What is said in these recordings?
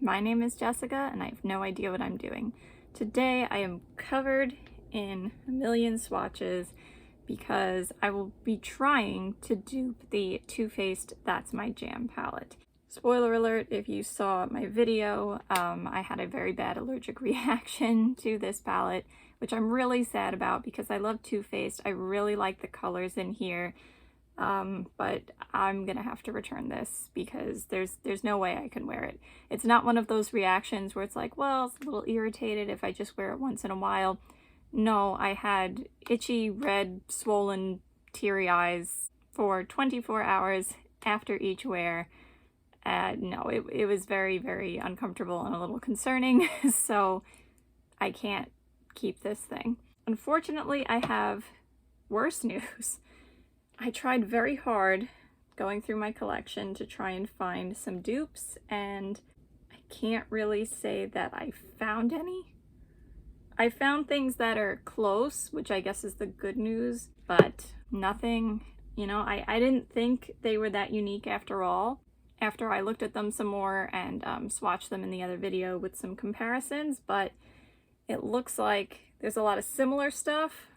My name is Jessica and I have no idea what I'm doing. Today I am covered in a million swatches because I will be trying to dupe the Too Faced That's My Jam palette. Spoiler alert, if you saw my video, I had a very bad allergic reaction to this palette, which I'm really sad about because I love Too Faced. I really like the colors in here. But I'm gonna have to return this because there's no way I can wear it. It's not one of those reactions where it's like, well, it's a little irritated if I just wear it once in a while. No, I had itchy, red, swollen, teary eyes for 24 hours after each wear. No, it was very, very uncomfortable and a little concerning, so I can't keep this thing. Unfortunately, I have worse news. I tried very hard going through my collection to try and find some dupes, and I can't really say that I found any. I found things that are close, which I guess is the good news, but nothing, you know, I didn't think they were that unique after all. After I looked at them some more and swatched them in the other video with some comparisons, but it looks like there's a lot of similar stuff,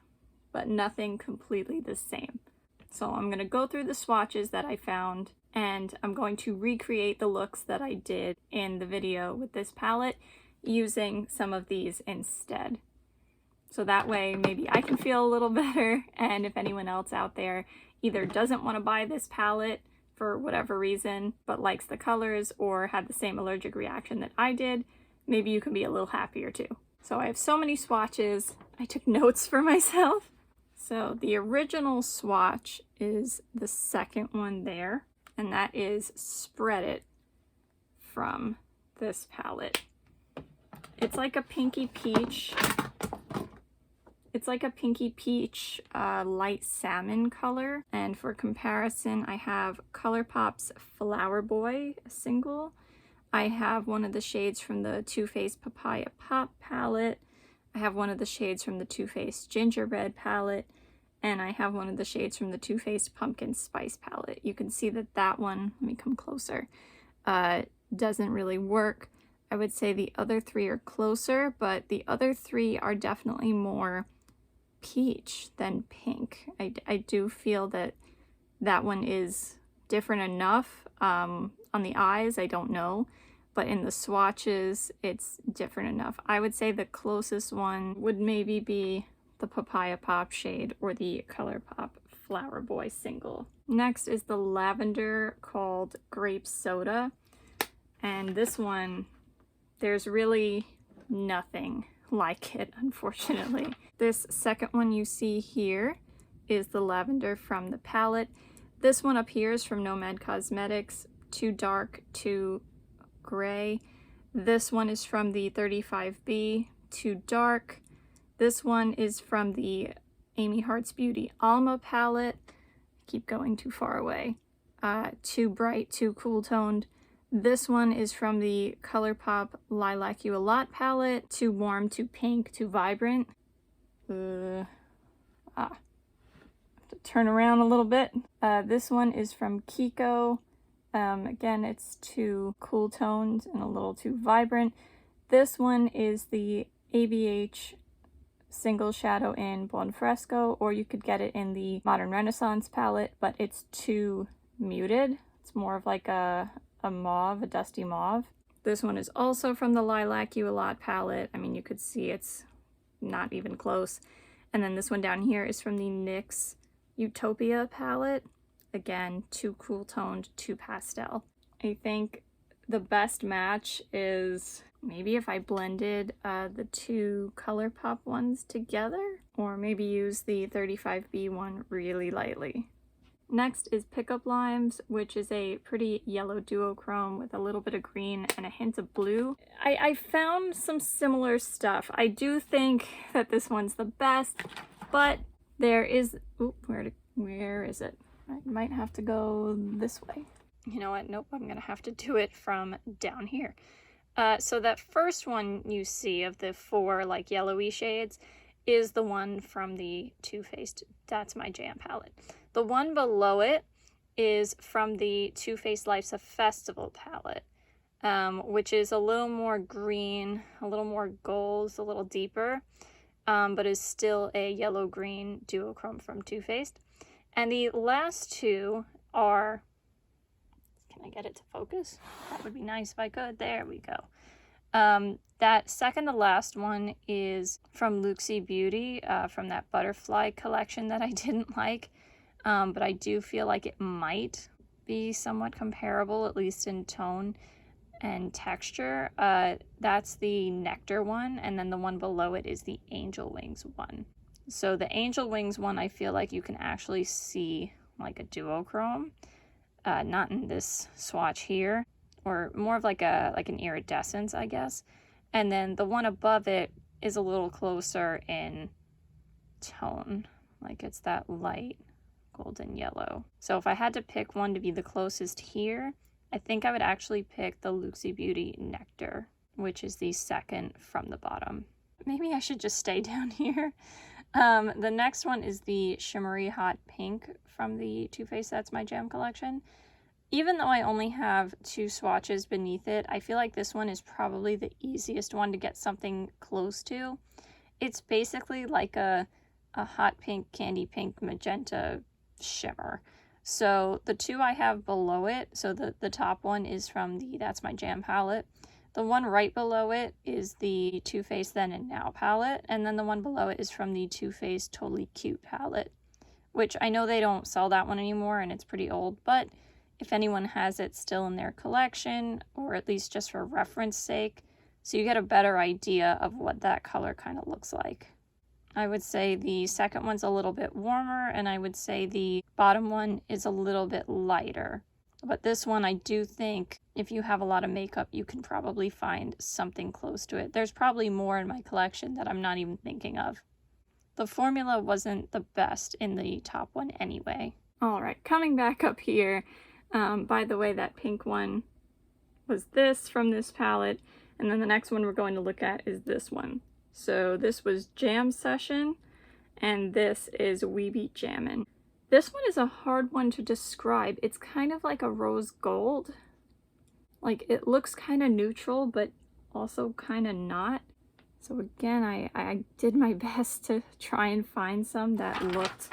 but nothing completely the same. So I'm going to go through the swatches that I found, and I'm going to recreate the looks that I did in the video with this palette using some of these instead. So that way maybe I can feel a little better, and if anyone else out there either doesn't want to buy this palette for whatever reason but likes the colors or had the same allergic reaction that I did, maybe you can be a little happier too. So I have so many swatches. I took notes for myself. So the original swatch is the second one there, and that is Spread It from this palette. It's like a pinky peach. It's like a pinky peach light salmon color. And for comparison, I have Colourpop's Flower Boy single. I have one of the shades from the Too Faced Papaya Pop palette. I have one of the shades from the Too Faced Gingerbread palette. And I have one of the shades from the Too Faced Pumpkin Spice palette. You can see that that one, let me come closer, doesn't really work. I would say the other three are closer, but the other three are definitely more peach than pink. I do feel that that one is different enough. On the eyes, I don't know, but in the swatches, it's different enough. I would say the closest one would maybe be the Papaya Pop shade or the Colourpop Flower Boy single. Next is the lavender called Grape Soda, and this one, there's really nothing like it, unfortunately. This second one you see here is the lavender from the palette. This one appears from Nomad Cosmetics, too dark, too gray. This one is from the 35B, too dark. This one is from the Amy Hearts Beauty Alma palette. Keep going too far away. Too bright, too cool toned. This one is from the Colourpop Lilac You A Lot palette. Too warm, too pink, too vibrant. Have to turn around a little bit. This one is from Kiko. Again, it's too cool toned and a little too vibrant. This one is the ABH Single Shadow in Buon Fresco, or you could get it in the Modern Renaissance palette, but it's too muted. It's more of like a mauve, a dusty mauve. This one is also from the Lilac You A Lot palette. I mean, you could see it's not even close. And then this one down here is from the NYX Utopia palette. Again, too cool toned, too pastel. I think the best match is maybe if I blended the two Colourpop ones together, or maybe use the 35B one really lightly. Next is Pickup Limes, which is a pretty yellow duochrome with a little bit of green and a hint of blue. I found some similar stuff. I do think that this one's the best, but there is, where is it? I might have to go this way. You know what? Nope, I'm gonna have to do it from down here. So that first one you see of the four like yellowy shades is the one from the Too Faced That's My Jam palette. The one below it is from the Too Faced Life's a Festival palette. which is a little more green, a little more gold, a little deeper, but is still a yellow-green duochrome from Too Faced. And the last two are, can I get it to focus? That would be nice if I could. There we go. That second to last one is from Looxi Beauty, from that butterfly collection that I didn't like, but I do feel like it might be somewhat comparable, at least in tone and texture. That's the Nectar one, and then the one below it is the Angel Wings one. So the Angel Wings one, I feel like you can actually see like a duochrome, not in this swatch here, or more of like an iridescence, I guess. And then the one above it is a little closer in tone, like it's that light golden yellow. So if I had to pick one to be the closest here, I think I would actually pick the Luxie Beauty Nectar, which is the second from the bottom. Maybe I should just stay down here. The next one is the Shimmery Hot Pink from the Too Faced That's My Jam collection. Even though I only have 2 swatches beneath it, I feel like this one is probably the easiest one to get something close to. It's basically like a hot pink, candy pink, magenta shimmer. So the 2 I have below it, so the top one is from the That's My Jam palette. The one right below it is the Too Faced Then and Now palette, and then the one below it is from the Too Faced Totally Cute palette, which I know they don't sell that one anymore and it's pretty old, but if anyone has it still in their collection, or at least just for reference sake, so you get a better idea of what that color kind of looks like. I would say the second one's a little bit warmer, and I would say the bottom one is a little bit lighter. But this one, I do think if you have a lot of makeup, you can probably find something close to it. There's probably more in my collection that I'm not even thinking of. The formula wasn't the best in the top one anyway. All right, coming back up here. By the way, that pink one was this from this palette, and then the next one we're going to look at is this one. So this was Jam Session, and this is We Be Jammin'. This one is a hard one to describe. It's kind of like a rose gold. Like, it looks kind of neutral, but also kind of not. So again, I did my best to try and find some that looked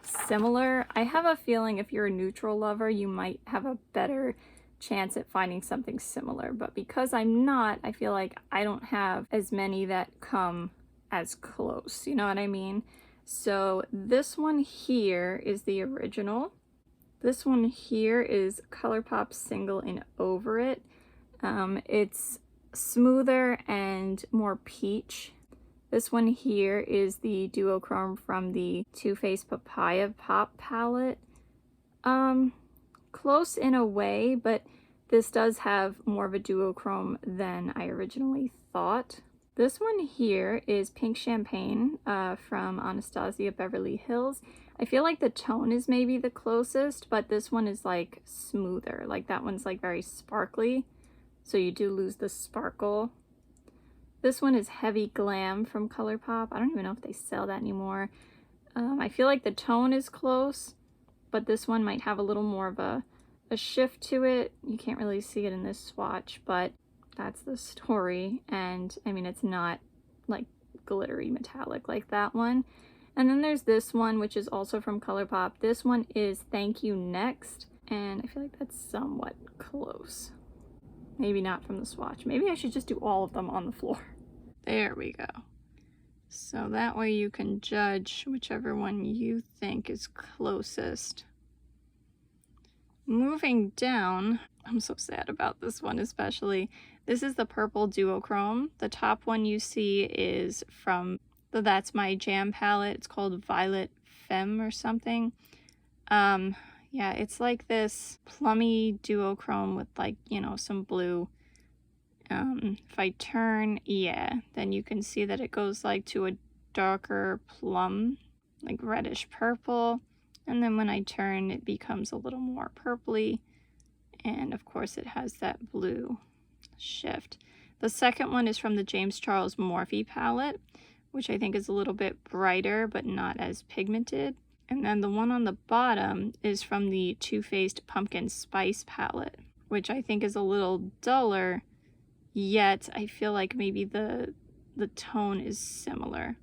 similar. I have a feeling if you're a neutral lover, you might have a better chance at finding something similar, but because I'm not, I feel like I don't have as many that come as close, you know what I mean? So this one here is the original. This one here is Colourpop Single in Over It. It's smoother and more peach. This one here is the duochrome from the Too Faced Papaya Pop palette. Close in a way, but this does have more of a duochrome than I originally thought. This one here is Pink Champagne from Anastasia Beverly Hills. I feel like the tone is maybe the closest, but this one is like smoother. Like that one's like very sparkly, so you do lose the sparkle. This one is Heavy Glam from Colourpop. I don't even know if they sell that anymore. I feel like the tone is close, but this one might have a little more of a shift to it. You can't really see it in this swatch, but that's the story. And I mean, it's not like glittery metallic like that one. And then there's this one, which is also from Colourpop. This one is Thank You Next, and I feel like that's somewhat close. Maybe not from the swatch. Maybe I should just do all of them on the floor. There we go. So that way you can judge whichever one you think is closest. Moving down, I'm so sad about this one especially. This is the Purple Duochrome. The top one you see is from the That's My Jam palette. It's called Violet Femme or something. Yeah, it's like this plummy duochrome with like, you know, some blue. If I turn, yeah, then you can see that it goes like to a darker plum, like reddish purple. And then when I turn, it becomes a little more purpley. And of course it has that blue shift. The second one is from the James Charles Morphe palette, which I think is a little bit brighter, but not as pigmented. And then the one on the bottom is from the Too Faced Pumpkin Spice palette, which I think is a little duller, yet I feel like maybe the tone is similar.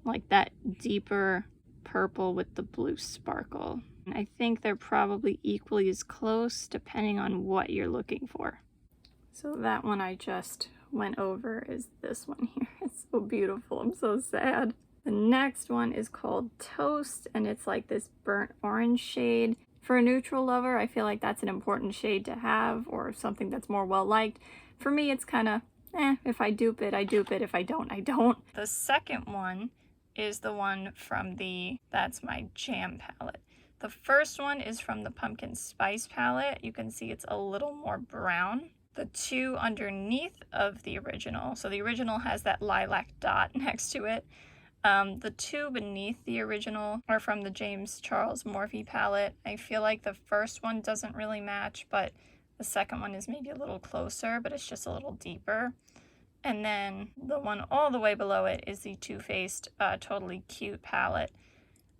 Like that deeper purple with the blue sparkle. And I think they're probably equally as close depending on what you're looking for. So that one I just went over is this one here. It's so beautiful. I'm so sad. The next one is called Toast, and it's like this burnt orange shade. For a neutral lover, I feel like that's an important shade to have, or something that's more well liked. For me, it's kind of, if I dupe it, I dupe it. If I don't, I don't. The second one is the one from the That's My Jam palette. The first one is from the Pumpkin Spice palette. You can see it's a little more brown. The two underneath of the original, so the original has that lilac dot next to it. The two beneath the original are from the James Charles Morphe palette. I feel like the first one doesn't really match, but the second one is maybe a little closer, but it's just a little deeper. And then the one all the way below it is the Too Faced Totally Cute palette.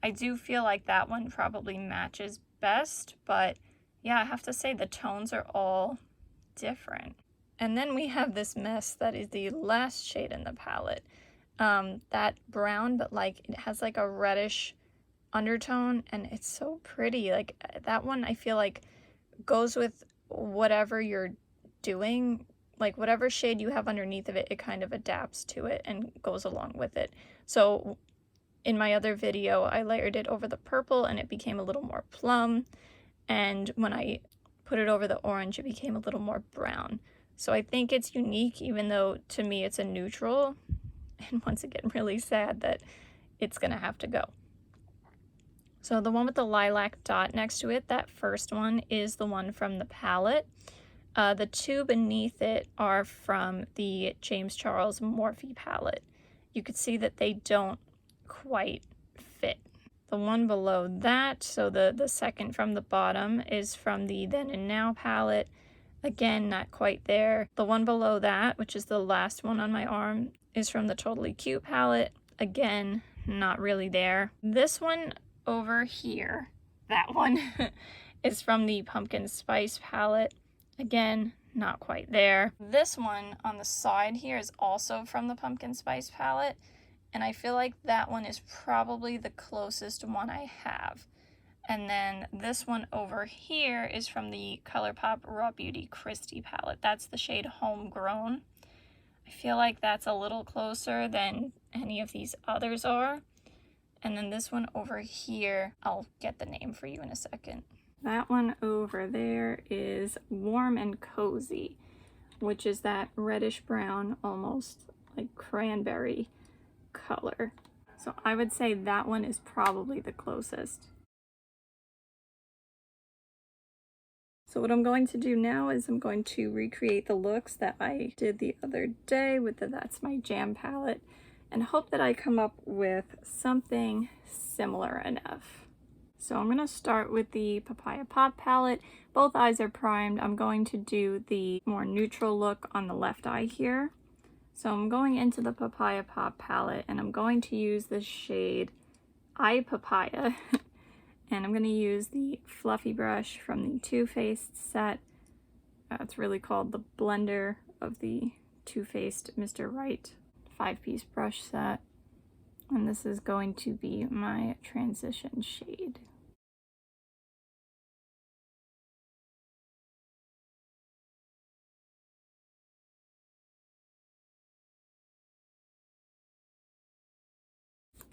I do feel like that one probably matches best, but yeah, I have to say the tones are all different. And then we have this mess that is the last shade in the palette. That brown, but like it has like a reddish undertone, and it's so pretty. Like that one I feel like goes with whatever you're doing. Like whatever shade you have underneath of it, it kind of adapts to it and goes along with it. So in my other video, I layered it over the purple and it became a little more plum. And when I put it over the orange, it became a little more brown. So I think it's unique, even though to me it's a neutral. And once again, really sad that it's gonna have to go. So the one with the lilac dot next to it, that first one is the one from the palette. The two beneath it are from the James Charles Morphe palette. You could see that they don't quite fit. The one below that, so the second from the bottom, is from the Then and Now palette. Again, not quite there. The one below that, which is the last one on my arm, is from the Totally Cute palette. Again, not really there. This one over here, that one, is from the Pumpkin Spice palette. Again, not quite there. This one on the side here is also from the Pumpkin Spice palette, and I feel like that one is probably the closest one I have. And then this one over here is from the Colourpop Raw Beauty Christie palette. That's the shade Homegrown. I feel like that's a little closer than any of these others are. And then this one over here, I'll get the name for you in a second. That one over there is Warm and Cozy, which is that reddish brown, almost like cranberry color. So I would say that one is probably the closest. So what I'm going to do now is I'm going to recreate the looks that I did the other day with the That's My Jam palette, and hope that I come up with something similar enough. So I'm going to start with the Papaya Pop palette. Both eyes are primed. I'm going to do the more neutral look on the left eye here. So I'm going into the Papaya Pop palette, and I'm going to use the shade Eye Papaya. And I'm going to use the fluffy brush from the Too Faced set. It's really called the Blender of the Too Faced Mr. Right 5-piece brush set. And this is going to be my transition shade.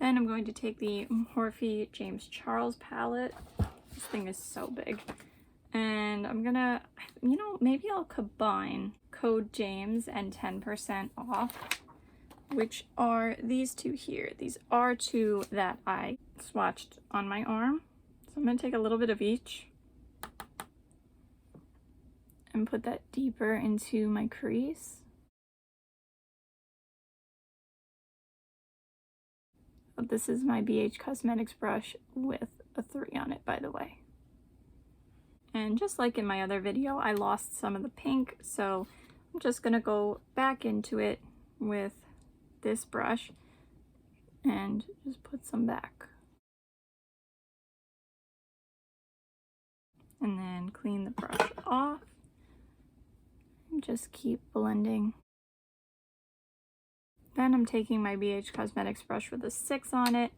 Then I'm going to take the Morphe James Charles palette. This thing is so big. And I'm gonna, maybe I'll combine code James and 10% off, which are these two here. These are two that I swatched on my arm. So I'm gonna take a little bit of each and put that deeper into my crease. This is my BH Cosmetics brush with a 3 on it, by the way. And just like in my other video, I lost some of the pink, so I'm just gonna go back into it with this brush and just put some back. And then clean the brush off. And just keep blending. Then I'm taking my BH Cosmetics brush with a 6 on it,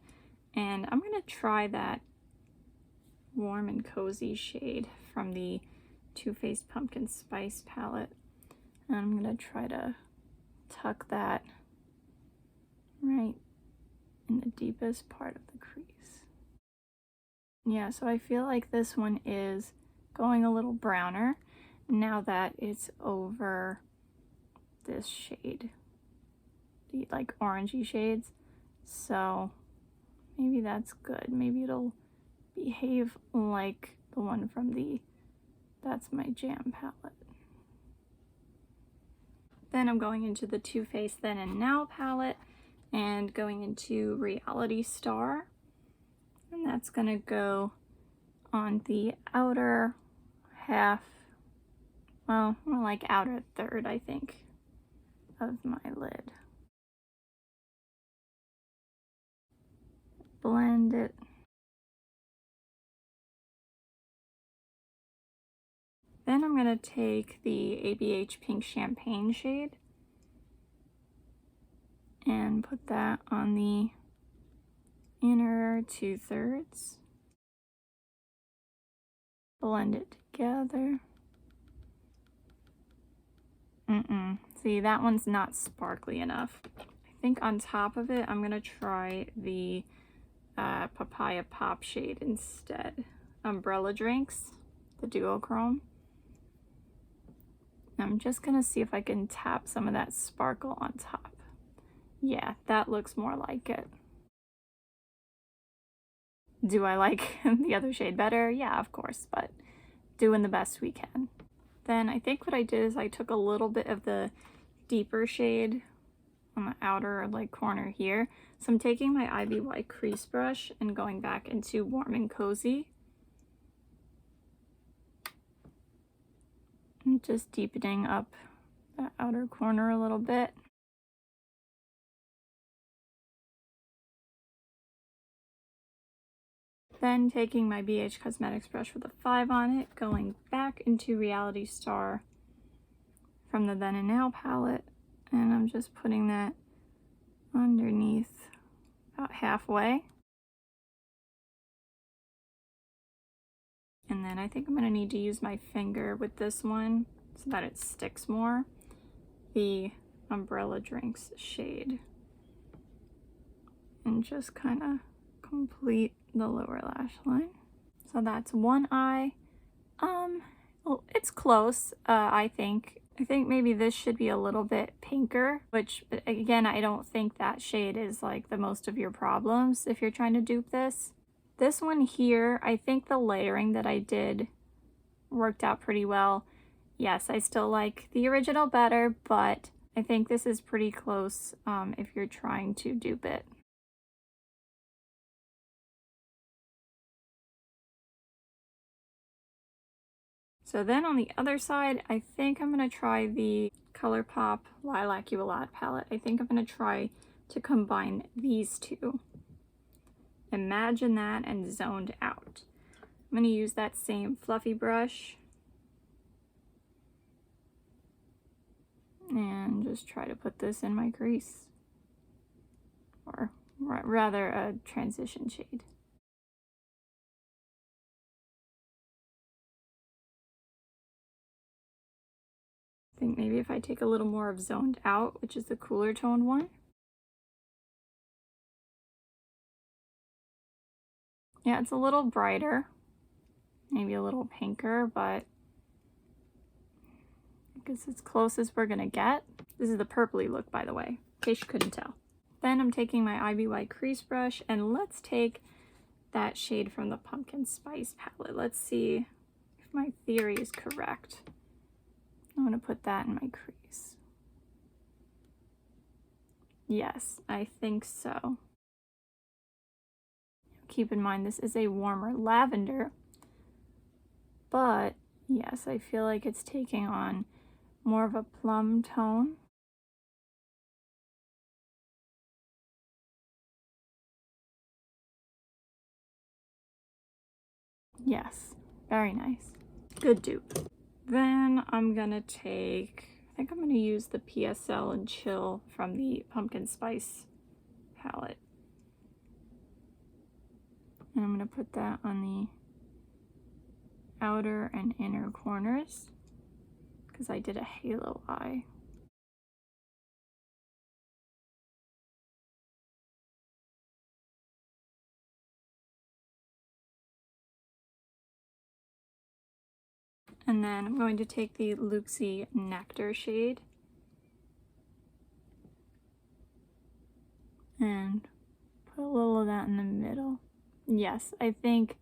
and I'm gonna try that Warm and Cozy shade from the Too Faced Pumpkin Spice palette. And I'm gonna try to tuck that right in the deepest part of the crease. Yeah, so I feel like this one is going a little browner now that it's over this shade, the like orangey shades. So maybe that's good. Maybe it'll behave like the one from the That's My Jam palette. Then I'm going into the Too Faced Then and Now palette and going into Reality Star. And that's gonna go on the outer half, well, more like outer third, I think, of my lid. Blend it. Then I'm gonna take the ABH Pink Champagne shade and put that on the inner 2/3. Blend it together. See, that one's not sparkly enough. I think on top of it, I'm gonna try the Papaya Pop shade instead. Umbrella Drinks, the duochrome. I'm just gonna see if I can tap some of that sparkle on top. Yeah, that looks more like it. Do I like the other shade better? Yeah, of course, but doing the best we can. Then I think what I did is I took a little bit of the deeper shade on the outer like corner here. So I'm taking my IBY crease brush and going back into Warm and Cozy. And just deepening up the outer corner a little bit. Then taking my BH Cosmetics brush with a 5 on it, going back into Reality Star from the Then and Now palette, and I'm just putting that underneath about halfway. And then I think I'm gonna need to use my finger with this one so that it sticks more. The Umbrella Drinks shade. And just kind of complete the lower lash line. So that's one eye. Well, it's close, I think. I think maybe this should be a little bit pinker, which again, I don't think that shade is like the most of your problems if you're trying to dupe this. This one here, I think the layering that I did worked out pretty well. Yes, I still like the original better, but I think this is pretty close if you're trying to dupe it. So then on the other side, I think I'm going to try the Colourpop Lilac You A Lot palette. I think I'm going to try to combine these two. Imagine that and Zoned Out. I'm going to use that same fluffy brush and just try to put this in my crease, or rather a transition shade. I think maybe if I take a little more of Zoned Out, which is the cooler toned one. Yeah, it's a little brighter, maybe a little pinker, but I guess it's close as we're gonna get. This is the purpley look, by the way, in case you couldn't tell. Then I'm taking my IBY crease brush, and let's take that shade from the Pumpkin Spice palette. Let's see if my theory is correct. I'm gonna put that in my crease. Yes, I think so. Keep in mind this is a warmer lavender, but yes, I feel like it's taking on more of a plum tone. Yes, very nice. Good dupe. Then I'm gonna take, I think I'm gonna use the PSL and Chill from the Pumpkin Spice palette. And I'm gonna put that on the outer and inner corners because I did a halo eye. And then I'm going to take the Looxi Nectar shade and put a little of that in the middle. Yes, I think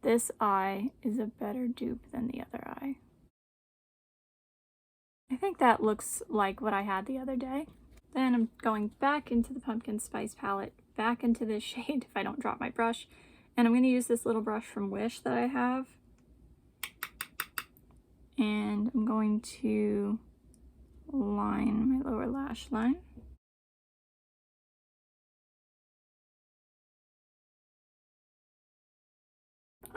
this eye is a better dupe than the other eye. I think that looks like what I had the other day. Then I'm going back into the Pumpkin Spice palette, back into this shade if I don't drop my brush. And I'm going to use this little brush from Wish that I have. And I'm going to line my lower lash line.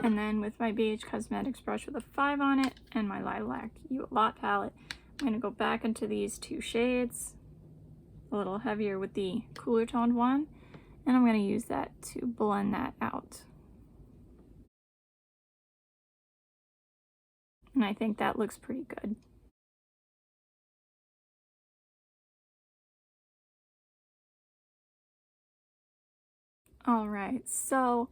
And then with my BH Cosmetics brush with a 5 on it and my Lilac You a Lot palette, I'm going to go back into these two shades, a little heavier with the cooler toned one, and I'm going to use that to blend that out. And I think that looks pretty good. Alright, so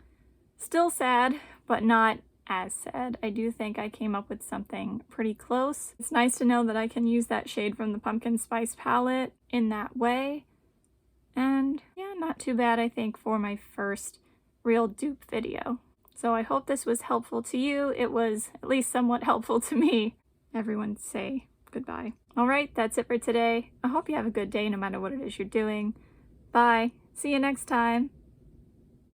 still sad, but not as sad. I do think I came up with something pretty close. It's nice to know that I can use that shade from the Pumpkin Spice palette in that way. And yeah, not too bad I think for my first real dupe video. So I hope this was helpful to you. It was at least somewhat helpful to me. Everyone say goodbye. Alright, that's it for today. I hope you have a good day no matter what it is you're doing. Bye. See you next time.